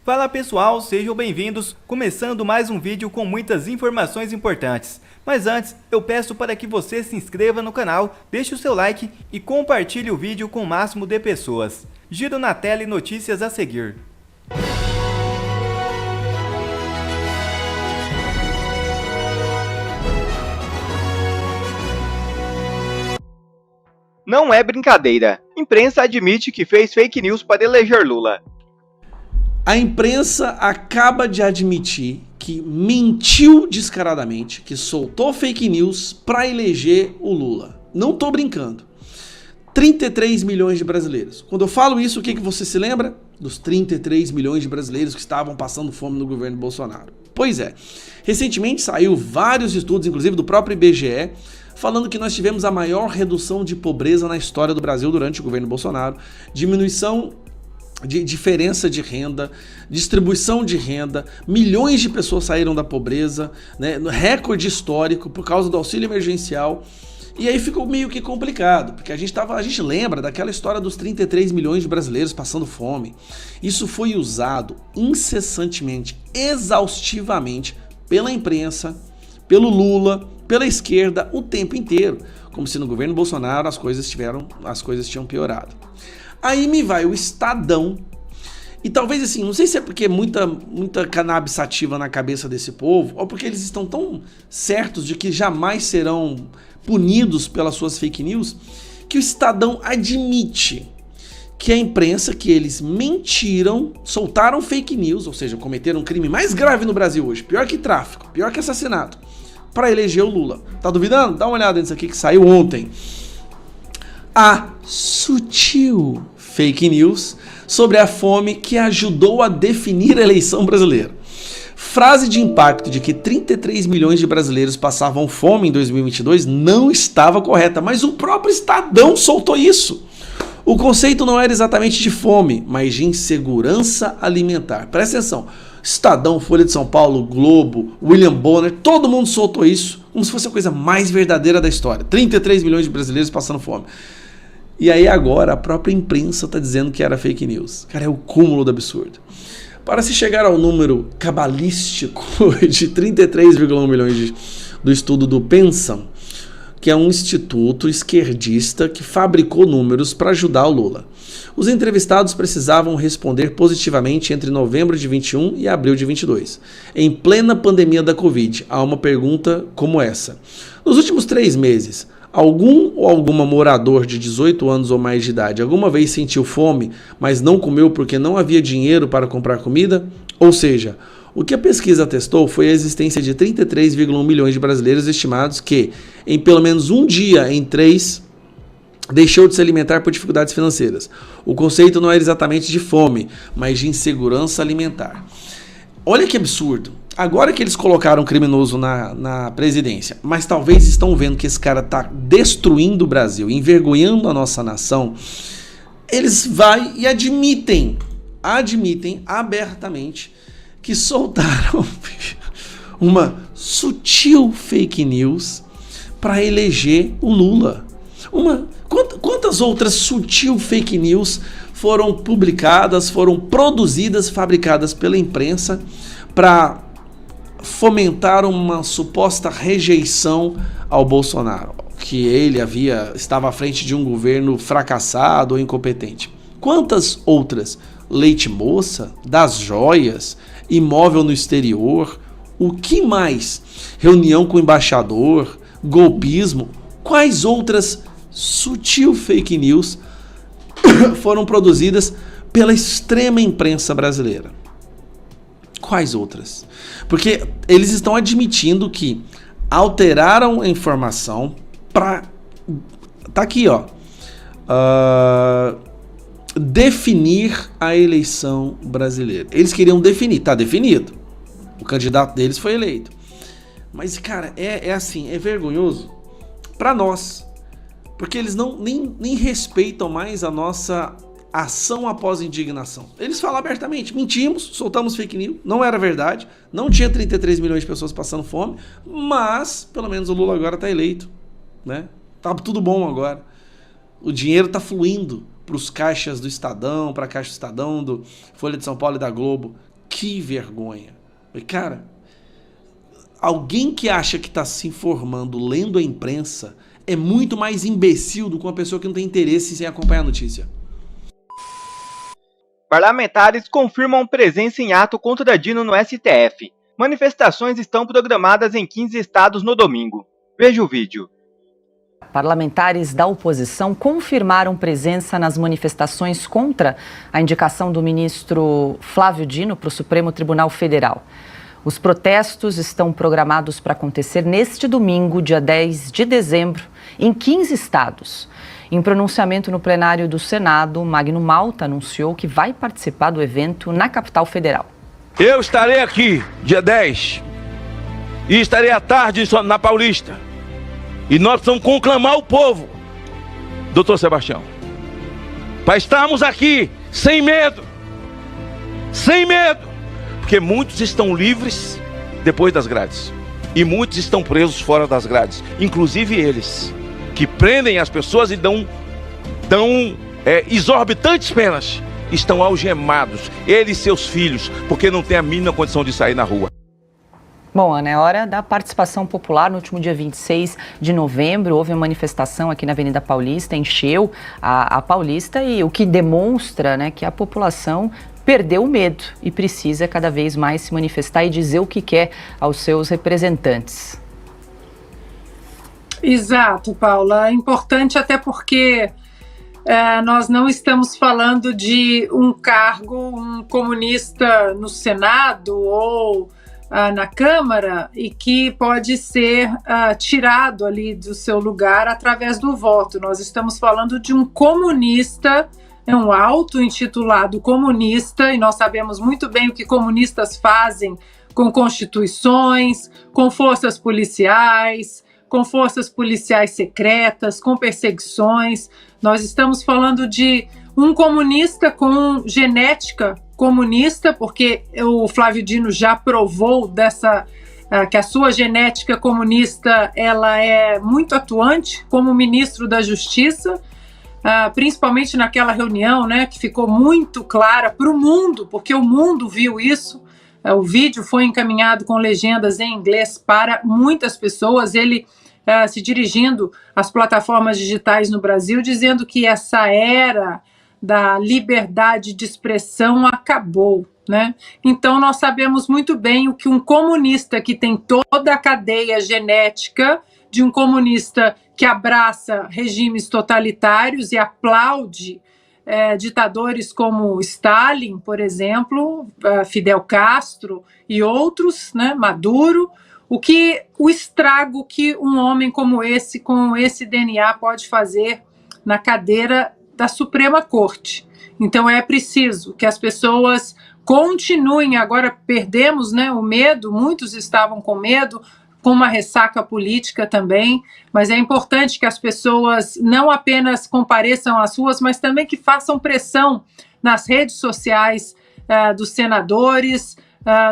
Fala pessoal, sejam bem-vindos, começando mais um vídeo com muitas informações importantes. Mas antes, eu peço para que você se inscreva no canal, deixe o seu like e compartilhe o vídeo com o máximo de pessoas. Giro na tela e notícias a seguir. Não é brincadeira. Imprensa admite que fez fake news para eleger Lula. A imprensa acaba de admitir que mentiu descaradamente, que soltou fake news para eleger o Lula. Não tô brincando. 33 milhões de brasileiros. Quando eu falo isso, o que você se lembra? Dos 33 milhões de brasileiros que estavam passando fome no governo Bolsonaro. Pois é. Recentemente saiu vários estudos, inclusive do próprio IBGE, falando que nós tivemos a maior redução de pobreza na história do Brasil durante o governo Bolsonaro, diminuição de diferença de renda, distribuição de renda, milhões de pessoas saíram da pobreza, né, recorde histórico por causa do auxílio emergencial. E aí ficou meio que complicado, porque a gente lembra daquela história dos 33 milhões de brasileiros passando fome. Isso foi usado incessantemente, exaustivamente pela imprensa, pelo Lula, pela esquerda o tempo inteiro, como se no governo Bolsonaro as coisas tinham piorado. Aí me vai o Estadão, e talvez assim, não sei se é porque muita cannabis sativa na cabeça desse povo, ou porque eles estão tão certos de que jamais serão punidos pelas suas fake news, que o Estadão admite que a imprensa, que eles mentiram, soltaram fake news, ou seja, cometeram um crime mais grave no Brasil hoje, pior que tráfico, pior que assassinato, para eleger o Lula. Tá duvidando? Dá uma olhada nisso aqui que saiu ontem. A sutil fake news sobre a fome que ajudou a definir a eleição brasileira. Frase de impacto de que 33 milhões de brasileiros passavam fome em 2022 não estava correta, mas o próprio Estadão soltou isso. O conceito não era exatamente de fome, mas de insegurança alimentar. Presta atenção. Estadão, Folha de São Paulo, Globo, William Bonner, todo mundo soltou isso como se fosse a coisa mais verdadeira da história. 33 milhões de brasileiros passando fome. E aí agora a própria imprensa está dizendo que era fake news. Cara, é o cúmulo do absurdo. Para se chegar ao número cabalístico de 33,1 milhões do estudo do Pensam, que é um instituto esquerdista que fabricou números para ajudar o Lula. Os entrevistados precisavam responder positivamente entre novembro de 21 e abril de 22. Em plena pandemia da Covid, há uma pergunta como essa. Nos últimos 3 meses, algum ou alguma morador de 18 anos ou mais de idade alguma vez sentiu fome, mas não comeu porque não havia dinheiro para comprar comida? Ou seja, o que a pesquisa testou foi a existência de 33,1 milhões de brasileiros estimados que, em pelo menos um dia em 3, deixou de se alimentar por dificuldades financeiras. O conceito não era exatamente de fome, mas de insegurança alimentar. Olha que absurdo. Agora que eles colocaram um criminoso na presidência, mas talvez estão vendo que esse cara está destruindo o Brasil, envergonhando a nossa nação, eles vão e admitem abertamente que soltaram uma sutil fake news para eleger o Lula. Quantas outras sutil fake news foram publicadas, foram produzidas, fabricadas pela imprensa para fomentar uma suposta rejeição ao Bolsonaro, que ele estava à frente de um governo fracassado ou incompetente? Quantas outras? Leite moça, das joias, imóvel no exterior, o que mais? Reunião com o embaixador, golpismo, quais outras sutil fake news foram produzidas pela extrema imprensa brasileira? Quais outras? Porque eles estão admitindo que alteraram a informação para... Tá aqui, ó. Definir a eleição brasileira. Eles queriam definir, tá definido. O candidato deles foi eleito. Mas, cara, é assim, é vergonhoso para nós. Porque eles nem respeitam mais a nossa ação após indignação. Eles falam abertamente, mentimos, soltamos fake news, não era verdade, não tinha 33 milhões de pessoas passando fome, mas pelo menos o Lula agora está eleito, né? Tá tudo bom agora. O dinheiro está fluindo para os caixas do Estadão, para a caixa do Estadão, do Folha de São Paulo e da Globo. Que vergonha. Cara, alguém que acha que está se informando lendo a imprensa é muito mais imbecil do que uma pessoa que não tem interesse em acompanhar a notícia. Parlamentares confirmam presença em ato contra Dino no STF. Manifestações estão programadas em 15 estados no domingo. Veja o vídeo. Parlamentares da oposição confirmaram presença nas manifestações contra a indicação do ministro Flávio Dino para o Supremo Tribunal Federal. Os protestos estão programados para acontecer neste domingo, dia 10 de dezembro, em 15 estados. Em pronunciamento no plenário do Senado, Magno Malta anunciou que vai participar do evento na capital federal. Eu estarei aqui, dia 10, e estarei à tarde na Paulista. E nós precisamos conclamar o povo, doutor Sebastião, para estarmos aqui sem medo, porque muitos estão livres depois das grades e muitos estão presos fora das grades, inclusive eles, que prendem as pessoas e dão exorbitantes penas, estão algemados, eles e seus filhos, porque não têm a mínima condição de sair na rua. Bom, Ana, é hora da participação popular. No último dia 26 de novembro, houve uma manifestação aqui na Avenida Paulista, encheu a Paulista, e o que demonstra, né, que a população perdeu o medo e precisa cada vez mais se manifestar e dizer o que quer aos seus representantes. Exato, Paula. É importante até porque nós não estamos falando de um cargo, um comunista no Senado ou na Câmara e que pode ser tirado ali do seu lugar através do voto. Nós estamos falando de um comunista, um auto-intitulado comunista, e nós sabemos muito bem o que comunistas fazem com constituições, com forças policiais secretas, com perseguições. Nós estamos falando de um comunista com genética comunista, porque o Flávio Dino já provou que a sua genética comunista ela é muito atuante como ministro da Justiça, principalmente naquela reunião, né, que ficou muito clara para o mundo, porque o mundo viu isso. O vídeo foi encaminhado com legendas em inglês para muitas pessoas, ele se dirigindo às plataformas digitais no Brasil, dizendo que essa era da liberdade de expressão acabou, né? Então nós sabemos muito bem o que um comunista que tem toda a cadeia genética de um comunista que abraça regimes totalitários e aplaude ditadores como Stalin, por exemplo, Fidel Castro e outros, né, Maduro, o estrago que um homem como esse, com esse DNA, pode fazer na cadeira da Suprema Corte. Então é preciso que as pessoas continuem. Agora perdemos, né, o medo, muitos estavam com medo, com uma ressaca política também, mas é importante que as pessoas não apenas compareçam às ruas, mas também que façam pressão nas redes sociais dos senadores,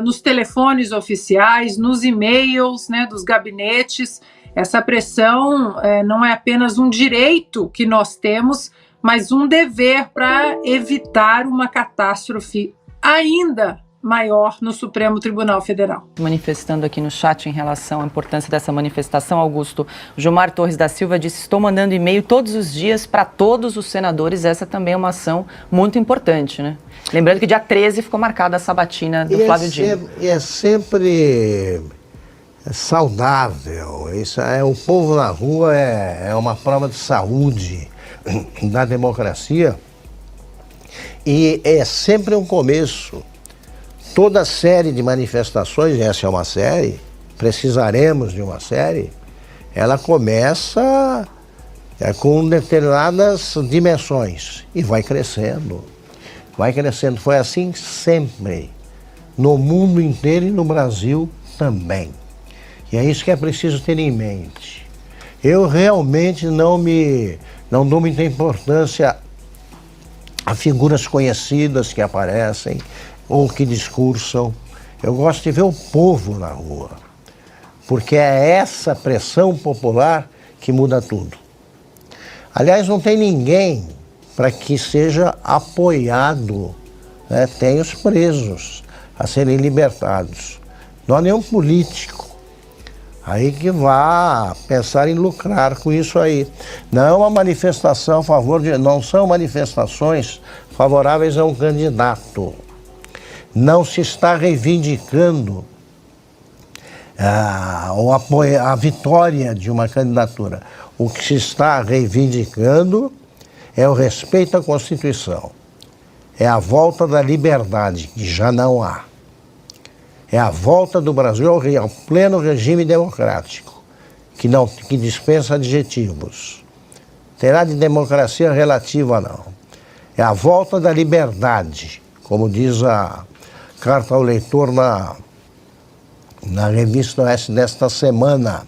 nos telefones oficiais, nos e-mails, né, dos gabinetes. Essa pressão não é apenas um direito que nós temos, mas um dever para evitar uma catástrofe ainda maior no Supremo Tribunal Federal. Manifestando aqui no chat em relação à importância dessa manifestação, Augusto, Gilmar Torres da Silva disse: estou mandando e-mail todos os dias para todos os senadores. Essa também é uma ação muito importante, né? Lembrando que dia 13 ficou marcada a sabatina do Flávio Dino. É sempre saudável. Isso o povo na rua é uma prova de saúde da democracia e é sempre um começo. Toda série de manifestações, essa é uma série, precisaremos de uma série, ela começa com determinadas dimensões e vai crescendo. Vai crescendo. Foi assim sempre, no mundo inteiro e no Brasil também. E é isso que é preciso ter em mente. Eu realmente não dou muita importância a figuras conhecidas que aparecem ou que discursam. Eu gosto de ver o povo na rua, porque é essa pressão popular que muda tudo. Aliás, não tem ninguém para que seja apoiado, né? Tem os presos, a serem libertados. Não há nenhum político aí que vá pensar em lucrar com isso aí. Não é uma manifestação a favor de... Não são manifestações favoráveis a um candidato. Não se está reivindicando a vitória de uma candidatura. O que se está reivindicando é o respeito à Constituição. É a volta da liberdade, que já não há. É a volta do Brasil ao pleno regime democrático, que dispensa adjetivos. Terá de democracia relativa, não. É a volta da liberdade, como diz a carta ao leitor na revista Oeste desta semana,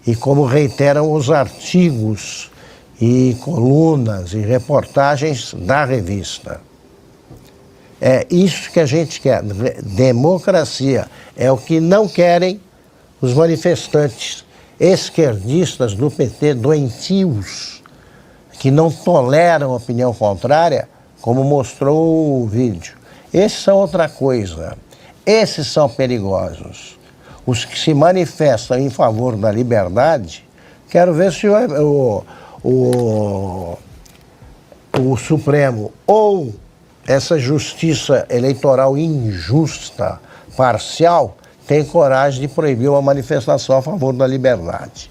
e como reiteram os artigos e colunas e reportagens da revista. É isso que a gente quer, democracia. É o que não querem os manifestantes esquerdistas do PT, doentios, que não toleram a opinião contrária, como mostrou o vídeo. Esses são outra coisa. Esses são perigosos. Os que se manifestam em favor da liberdade, quero ver se o Supremo ou essa justiça eleitoral injusta, parcial, tem coragem de proibir uma manifestação a favor da liberdade.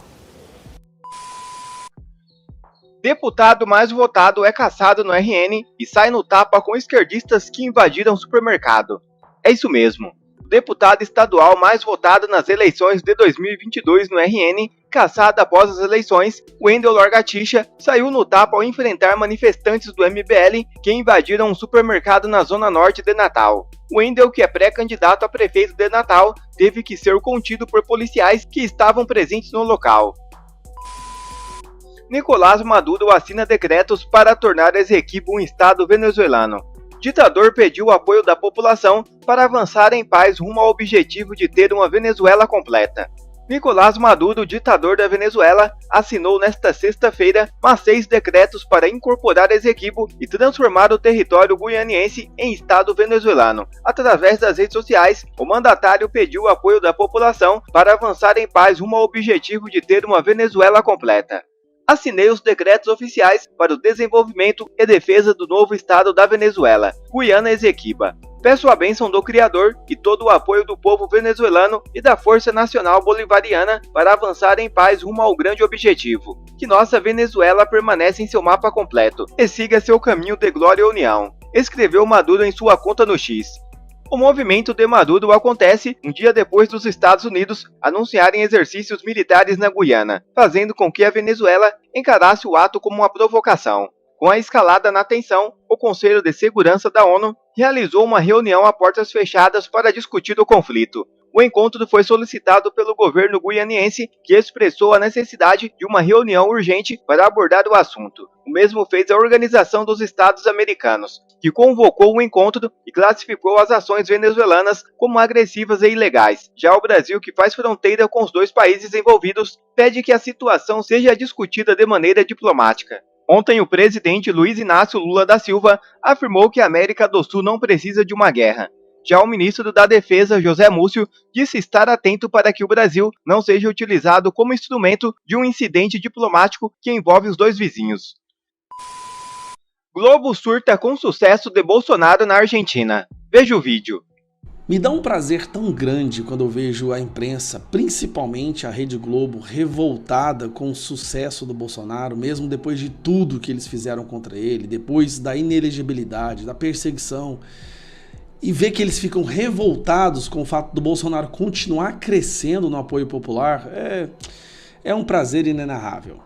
Deputado mais votado é caçado no RN e sai no tapa com esquerdistas que invadiram supermercado. É isso mesmo. O deputado estadual mais votado nas eleições de 2022 no RN, caçado após as eleições, Wendel Lorgatixa, saiu no tapa ao enfrentar manifestantes do MBL que invadiram um supermercado na zona norte de Natal. Wendel, que é pré-candidato a prefeito de Natal, teve que ser contido por policiais que estavam presentes no local. Nicolás Maduro assina decretos para tornar Esequibo um estado venezuelano. Ditador pediu o apoio da população para avançar em paz rumo ao objetivo de ter uma Venezuela completa. Nicolás Maduro, ditador da Venezuela, assinou nesta sexta-feira mais 6 decretos para incorporar Esequibo e transformar o território guianiense em estado venezuelano. Através das redes sociais, o mandatário pediu o apoio da população para avançar em paz rumo ao objetivo de ter uma Venezuela completa. Assinei os decretos oficiais para o desenvolvimento e defesa do novo estado da Venezuela, Guiana Esequiba. Peço a bênção do Criador e todo o apoio do povo venezuelano e da Força Nacional Bolivariana para avançar em paz rumo ao grande objetivo, que nossa Venezuela permaneça em seu mapa completo e siga seu caminho de glória e união, escreveu Maduro em sua conta no X. O movimento de Maduro acontece um dia depois dos Estados Unidos anunciarem exercícios militares na Guiana, fazendo com que a Venezuela encarasse o ato como uma provocação. Com a escalada na tensão, o Conselho de Segurança da ONU realizou uma reunião a portas fechadas para discutir o conflito. O encontro foi solicitado pelo governo guianiense, que expressou a necessidade de uma reunião urgente para abordar o assunto. O mesmo fez a Organização dos Estados Americanos, que convocou o encontro e classificou as ações venezuelanas como agressivas e ilegais. Já o Brasil, que faz fronteira com os dois países envolvidos, pede que a situação seja discutida de maneira diplomática. Ontem, o presidente Luiz Inácio Lula da Silva afirmou que a América do Sul não precisa de uma guerra. Já o ministro da Defesa, José Múcio, disse estar atento para que o Brasil não seja utilizado como instrumento de um incidente diplomático que envolve os dois vizinhos. Globo surta com sucesso de Bolsonaro na Argentina. Veja o vídeo. Me dá um prazer tão grande quando eu vejo a imprensa, principalmente a Rede Globo, revoltada com o sucesso do Bolsonaro, mesmo depois de tudo que eles fizeram contra ele, depois da inelegibilidade, da perseguição, e ver que eles ficam revoltados com o fato do Bolsonaro continuar crescendo no apoio popular, é um prazer inenarrável.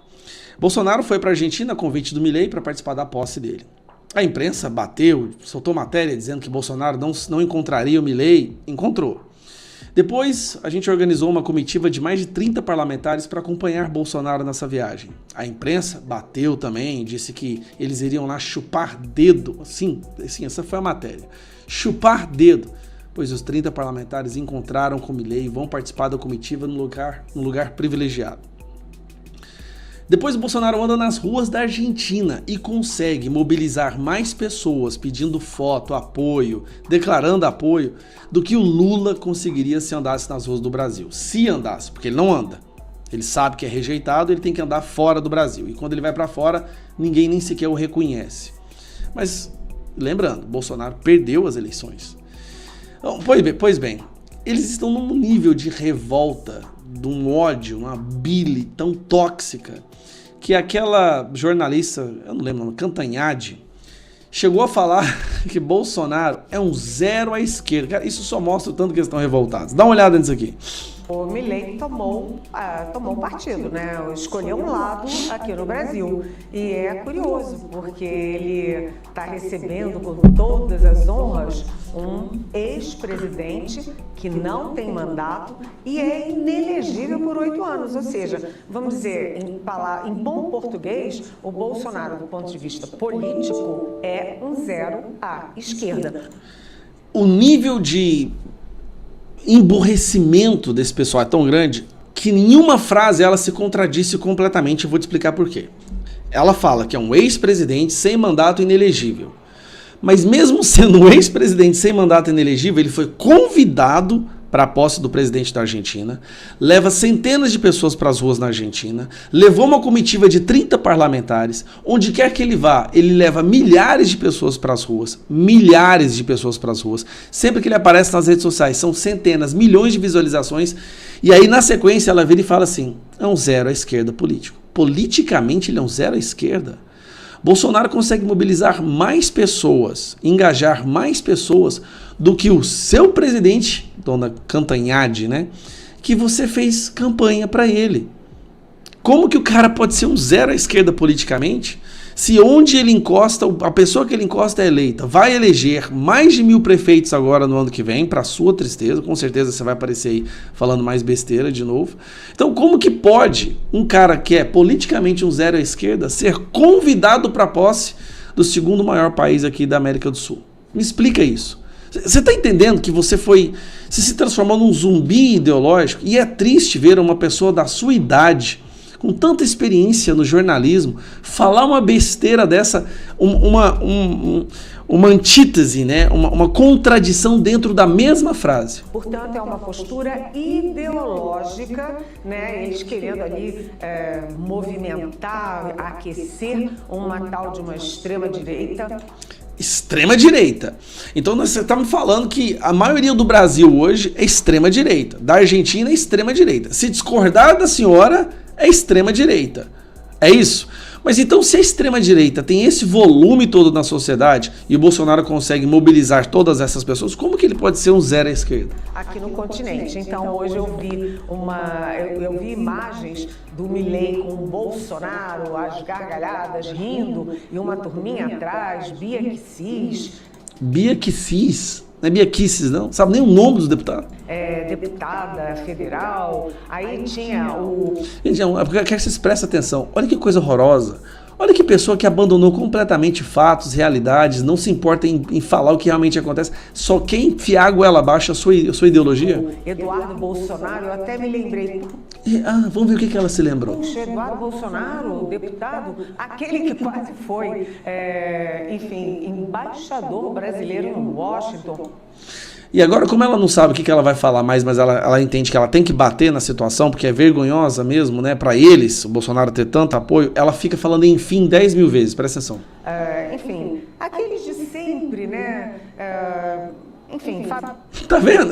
Bolsonaro foi para a Argentina a convite do Milei para participar da posse dele. A imprensa bateu, soltou matéria dizendo que Bolsonaro não encontraria o Milei. Encontrou. Depois, a gente organizou uma comitiva de mais de 30 parlamentares para acompanhar Bolsonaro nessa viagem. A imprensa bateu também, disse que eles iriam lá chupar dedo. Sim, essa foi a matéria. Chupar dedo, pois os 30 parlamentares encontraram com o Milei e vão participar da comitiva num lugar privilegiado. Depois o Bolsonaro anda nas ruas da Argentina e consegue mobilizar mais pessoas pedindo foto, apoio, declarando apoio, do que o Lula conseguiria se andasse nas ruas do Brasil. Se andasse, porque ele não anda. Ele sabe que é rejeitado, ele tem que andar fora do Brasil. E quando ele vai para fora, ninguém nem sequer o reconhece. Mas, lembrando, Bolsonaro perdeu as eleições. Pois bem, eles estão num nível de revolta, de um ódio, uma bile tão tóxica, que aquela jornalista, eu não lembro o nome, Cantanhade, chegou a falar que Bolsonaro é um zero à esquerda. Cara, isso só mostra o tanto que eles estão revoltados. Dá uma olhada nisso aqui. O Milei tomou partido, né? Escolheu um lado aqui no Brasil. E é curioso, porque ele está recebendo com todas as honras um ex-presidente que não tem mandato e é inelegível por 8 anos. Ou seja, vamos dizer, em bom português, o Bolsonaro, do ponto de vista político, é um zero à esquerda. O nível de emborrecimento desse pessoal é tão grande que nenhuma frase ela se contradisse completamente. Eu vou te explicar por quê. Ela fala que é um ex-presidente sem mandato inelegível. Mas mesmo sendo um ex-presidente sem mandato inelegível, ele foi convidado para a posse do presidente da Argentina, leva centenas de pessoas para as ruas na Argentina, levou uma comitiva de 30 parlamentares, onde quer que ele vá, ele leva milhares de pessoas para as ruas, sempre que ele aparece nas redes sociais, são centenas, milhões de visualizações, e aí na sequência ela vira e fala assim, é um zero à esquerda político. Politicamente ele é um zero à esquerda. Bolsonaro consegue mobilizar mais pessoas, engajar mais pessoas do que o seu presidente, dona Cantanhade, né? Que você fez campanha para ele. Como que o cara pode ser um zero à esquerda politicamente, se onde ele encosta, a pessoa que ele encosta é eleita, vai eleger mais de 1000 prefeitos agora no ano que vem, para sua tristeza, com certeza você vai aparecer aí falando mais besteira de novo. Então como que pode um cara que é politicamente um zero à esquerda ser convidado para a posse do segundo maior país aqui da América do Sul? Me explica isso. Você está entendendo que você se transformou num zumbi ideológico? E é triste ver uma pessoa da sua idade, com tanta experiência no jornalismo, falar uma besteira dessa, uma antítese, né? Uma contradição dentro da mesma frase. Portanto, é uma postura ideológica, né? Eles querendo ali movimentar, aquecer uma tal de uma extrema-direita. Extrema-direita. Então você está me falando que a maioria do Brasil hoje é extrema-direita. Da Argentina é extrema-direita. Se discordar da senhora, é extrema-direita. É isso? Mas então se a extrema-direita tem esse volume todo na sociedade e o Bolsonaro consegue mobilizar todas essas pessoas, como que ele pode ser um zero à esquerda? Aqui no continente. Então hoje eu vi imagens do Milei com o Bolsonaro, as gargalhadas, rindo, e uma turminha atrás, Bia Kicis. Bia Kicis? Não é Bia Kicis, não? Sabe nem o nome dos deputados? Deputada federal, aí tinha o... Gente, eu quero que vocês prestem atenção. Olha que coisa horrorosa. Olha que pessoa que abandonou completamente fatos, realidades, não se importa em falar o que realmente acontece, só quer enfiar a goela abaixo a sua ideologia. Eduardo Bolsonaro, eu até me lembrei. Vamos ver o que ela se lembrou. Puxa, Eduardo Bolsonaro, deputado, aquele que quase foi, embaixador brasileiro no Washington. E agora, como ela não sabe o que ela vai falar mais, mas ela entende que ela tem que bater na situação, porque é vergonhosa mesmo, né? Para eles, o Bolsonaro ter tanto apoio, ela fica falando enfim 10 mil vezes, presta atenção. Aqueles de sempre, né? Tá vendo?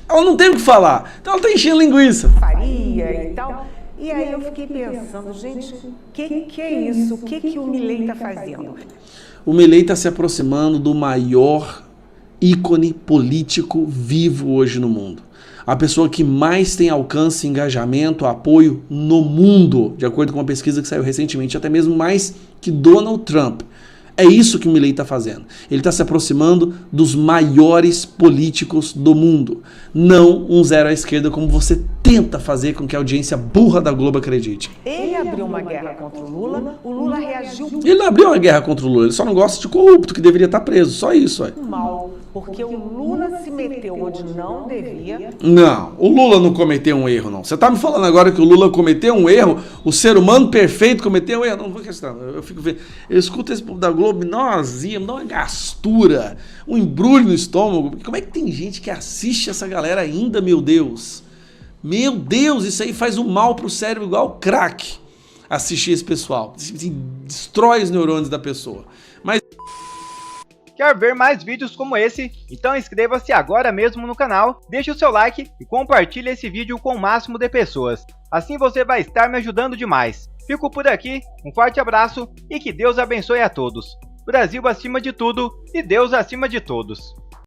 Ela não tem o que falar, então ela tá enchendo linguiça. Faria e tal. E aí eu fiquei pensando, gente, o que é isso? O que o Milei tá fazendo? O Milei tá se aproximando do maior ícone político vivo hoje no mundo. A pessoa que mais tem alcance, engajamento, apoio no mundo, de acordo com uma pesquisa que saiu recentemente, até mesmo mais que Donald Trump. É isso que o Milei está fazendo. Ele está se aproximando dos maiores políticos do mundo. Não um zero à esquerda como você tenta fazer com que a audiência burra da Globo acredite. Ele abriu uma guerra contra o Lula reagiu Ele não abriu uma guerra contra o Lula, ele só não gosta de corrupto, que deveria estar preso, só isso. mal, porque o Lula se meteu onde não devia. Não, o Lula não cometeu um erro, não. Você tá me falando agora que o Lula cometeu um erro, o ser humano perfeito cometeu um erro? Não vou questionar, eu fico vendo. Eu escuto esse povo da Globo, me dá uma azia, me dá uma gastura, um embrulho no estômago. Como é que tem gente que assiste essa galera ainda, meu Deus? Meu Deus, isso aí faz um mal pro cérebro igual crack. Assistir esse pessoal, destrói os neurônios da pessoa. Mas quer ver mais vídeos como esse? Então inscreva-se agora mesmo no canal, deixe o seu like e compartilhe esse vídeo com o máximo de pessoas. Assim você vai estar me ajudando demais. Fico por aqui, um forte abraço e que Deus abençoe a todos. Brasil acima de tudo e Deus acima de todos.